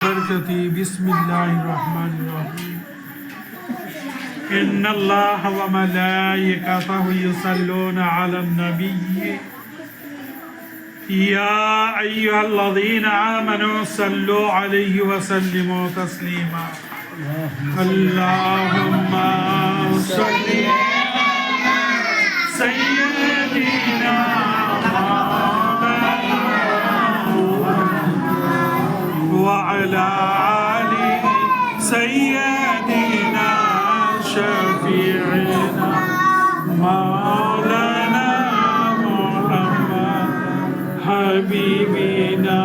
برکتی بسم اللہ الرحمن الرحیم ان اللہ وملائکتہ یصلون علی النبی یا ایہا الذین آمنوا صلوا علیہ وسلموا تسلیما اللہم صلی سیدنا وعلى آل سيدنا شفيعنا مولانا محمد حبيبنا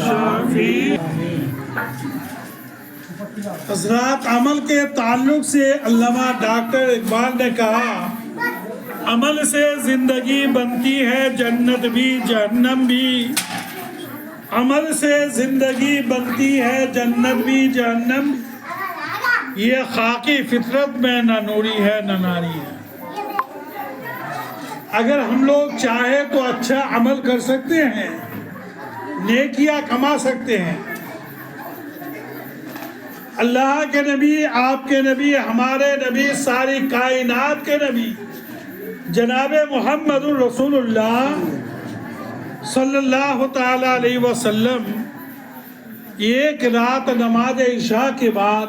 شفيع. حضرات، عمل کے تعلق سے علامہ ڈاکٹر اقبال نے کہا، عمل سے زندگی بنتی ہے جنت بھی جہنم بھی. عمل سے زندگی بنتی ہے جنت بھی جہنم بھی. یہ خاکی فطرت میں نہ نوری ہے نہ ناری ہے. اگر ہم لوگ چاہیں تو اچھا عمل کر سکتے ہیں، نیکیاں کما سکتے ہیں. اللہ کے نبی، آپ کے نبی، ہمارے نبی، ساری کائنات کے نبی جناب محمد الرسول اللہ صلی اللہ تعالی علیہ وسلم ایک رات نماز عشاء کے بعد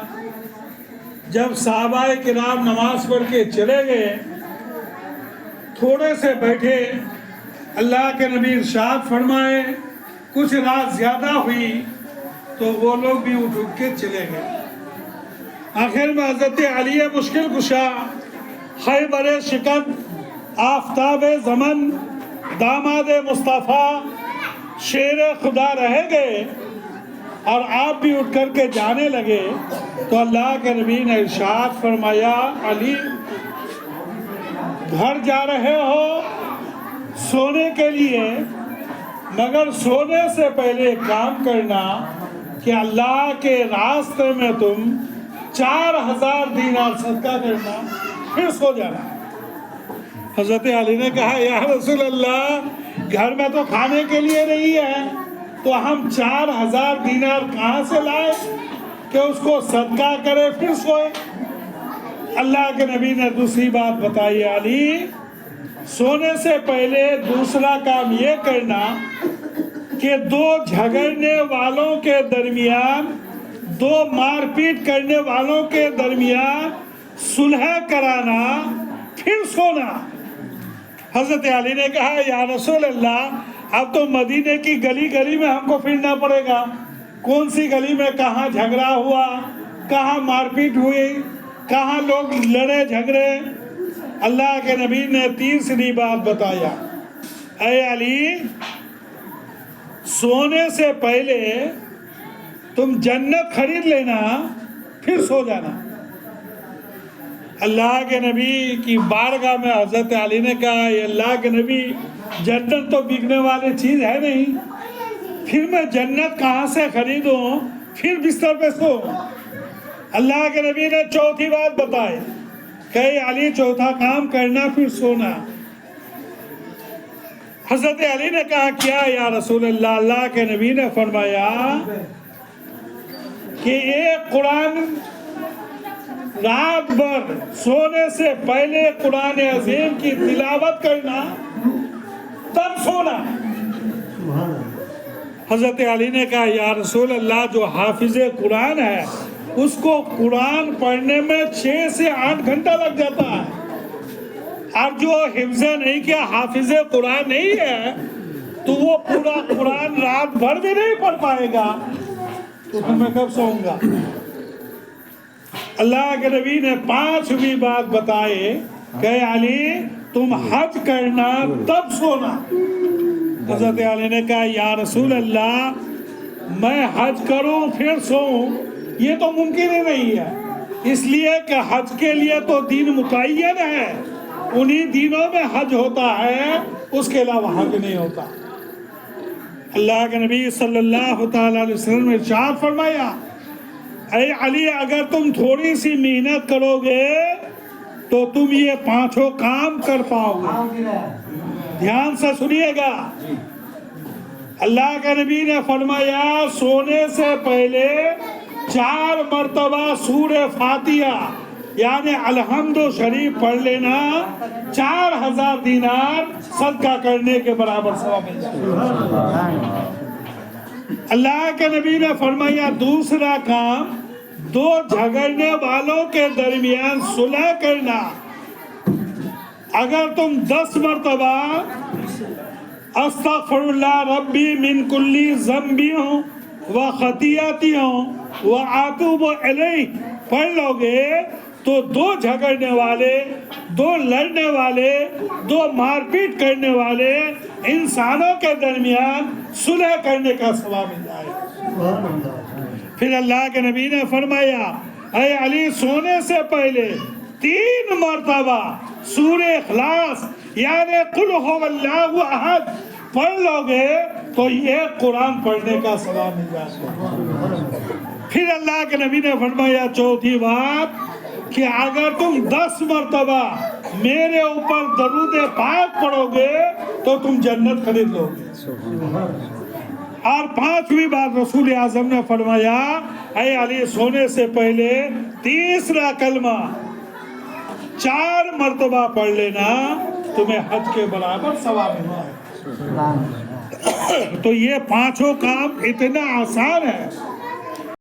جب صحابہ کرام نماز پڑھ کے چلے گئے، تھوڑے سے بیٹھے، اللہ کے نبی ارشاد فرمائے، کچھ رات زیادہ ہوئی تو وہ لوگ بھی اٹھ کے چلے گئے. آخر میں حضرت علی مشکل کشا، خیبر شکن، آفتاب زمن، داماد مصطفیٰ، شیر خدا رہ گئے اور آپ بھی اٹھ کر کے جانے لگے. تو اللہ کے نبی نے ارشاد فرمایا، علی گھر جا رہے ہو سونے کے لیے، مگر سونے سے پہلے کام کرنا کہ اللہ کے راستے میں تم 4000 دینار صدقہ کرنا، پھر سو جانا. حضرت علی نے کہا، یا رسول اللہ، گھر میں تو کھانے کے لیے نہیں ہے، تو ہم 4000 دینار کہاں سے لائے کہ اس کو صدقہ کرے پھر سوئے. اللہ کے نبی نے دوسری بات بتائی، علی سونے سے پہلے دوسرا کام یہ کرنا کہ دو جھگڑنے والوں کے درمیان، دو مار پیٹ کرنے والوں کے درمیان صلح کرانا، پھر سونا. حضرت علی نے کہا، یا رسول اللہ، اب تو مدینے کی گلی گلی میں ہم کو پھرنا پڑے گا. کون سی گلی میں کہاں جھگڑا ہوا، کہاں مار پیٹ ہوئی، کہاں لوگ لڑے جھگڑے. اللہ کے نبی نے تیسری بات بتایا، اے علی، سونے سے پہلے تم جنت خرید لینا، پھر سو جانا. اللہ کے نبی کی بارگاہ میں حضرت علی نے کہا، یہ اللہ کے نبی، جنت تو بکنے والی چیز ہے نہیں، پھر میں جنت کہاں سے خریدوں، پھر بستر پہ سو. اللہ کے نبی نے چوتھی بات بتائی کہ علی چوتھا کام کرنا پھر سونا. حضرت علی نے کہا، کیا یا رسول اللہ؟ اللہ کے نبی نے فرمایا کہ ایک قرآن رات بھر سونے سے پہلے قرآن عظیم کی تلاوت کرنا، تب سونا. حضرت علی نے کہا، یا رسول اللہ، جو حافظ قرآن ہے اس کو قرآن پڑھنے میں 6 سے 8 گھنٹہ لگ جاتا ہے، اور جو حفظ نہیں کیا، حافظ قرآن نہیں ہے، تو وہ پورا قرآن رات بھر بھی نہیں پڑھ پائے گا، تو میں کب سوؤں گا؟ اللہ کے نبی نے 5ویں بات بتائے کہ علی، تم حج کرنا تب سونا. حضرت علی نے کہا، یا رسول اللہ، میں حج کروں پھر سوؤں، یہ تو ممکن ہی نہیں ہے، اس لیے کہ حج کے لیے تو دین متعین ہے، انہی دینوں میں حج ہوتا ہے، اس کے علاوہ حج نہیں ہوتا. اللہ کے نبی صلی اللہ تعالی علیہ وسلم نے ارشاد فرمایا، اے علی، اگر تم تھوڑی سی محنت کرو گے تو تم یہ 5 کام کر پاؤ گے. دھیان سے سنیے گا. اللہ کے نبی نے فرمایا سونے سے پہلے 4 مرتبہ سورہ فاتحہ یعنی الحمد شریف پڑھ لینا 4000 دینار صدقہ کرنے کے برابر ثواب مل جائے. اللہ کے نبی نے فرمایا دوسرا کام 2 جھگڑنے والوں کے درمیان صلح کرنا. اگر تم 10 مرتبہ استغفر اللہ ربی من کلی ذنبی و خطیئتی و اتوب الیہ پڑھ لو گے تو 2 جھگڑنے والے 2 لڑنے والے 2 مار پیٹ کرنے والے انسانوں کے درمیان صلح کرنے کا ثواب مل جائے. پھر اللہ کے نبی نے فرمایا اے علی سونے سے پہلے 3 مرتبہ سورہ اخلاص یعنی قل هو اللہ احد پڑھ لو گے تو یہ قرآن پڑھنے کا ثواب مل جائے. پھر اللہ کے نبی نے فرمایا چوتھی بات کہ اگر تم 10 مرتبہ میرے اوپر درود پاک پڑھو گے تو تم جنت خرید لو گے. اور 5ویں بات رسول اعظم نے فرمایا اے علی سونے سے پہلے تیسرا کلمہ 4 مرتبہ پڑھ لینا تمہیں حج کے برابر ثواب ملتا ہے. تو یہ 5 کام اتنا آسان ہے